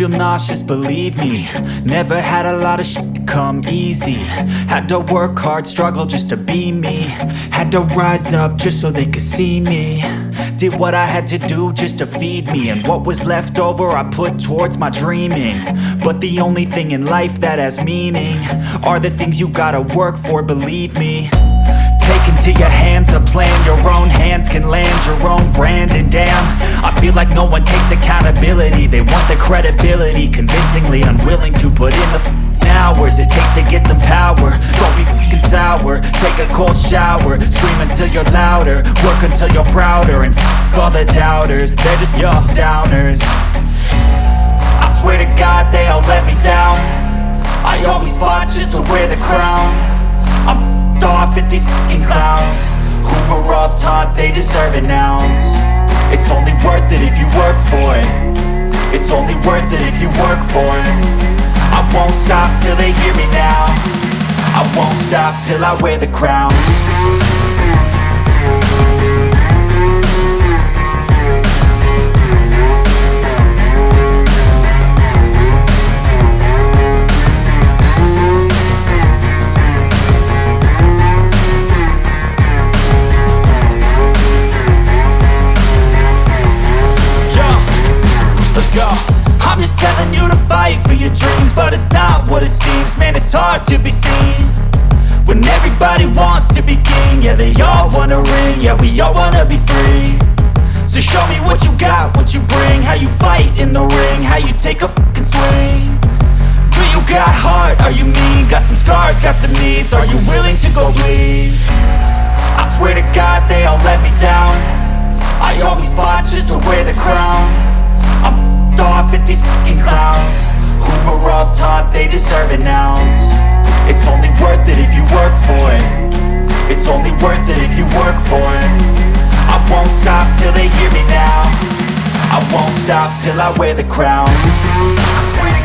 feel nauseous, believe me. Never had a lot of shit come easy. Had to work hard, struggle just to be me. Had to rise up just so they could see me. Did what I had to do just to feed me. And what was left over I put towards my dreaming. But the only thing in life that has meaning are the things you gotta work for, believe me. Take into your hands a plan. Your own hands can land your own brand. And damn, I feel like no one takes accountability. They want the credibility, convincingly unwilling to put in the hours it takes to get some power. Don't be f***ing sour. Take a cold shower. Scream until you're louder. Work until you're prouder. And f*** all the doubters, they're just your downers. I swear to God they all let me down. I always fought just to wear the crown. I'm off at these f***ing clowns who were all taught they deserve an ounce. It's only worth it if you work for it. It's only worth it if you work for it. I won't stop till they hear me now. I won't stop till I wear the crown. I'm just telling you to fight for your dreams, but it's not what it seems. Man, it's hard to be seen when everybody wants to be king. Yeah, they all wanna ring, yeah, we all wanna be free. So show me what you got, what you bring, how you fight in the ring, how you take a fucking swing. Do you got heart, are you mean? Got some scars, got some needs, are you willing to go bleed? I swear to God they all let me down. I always fought just to wear the crown. I'm off at these fucking clowns who were all taught they deserve an ounce. It's only worth it if you work for it. It's only worth it if you work for it. I won't stop till they hear me now. I won't stop till I wear the crown. I swear to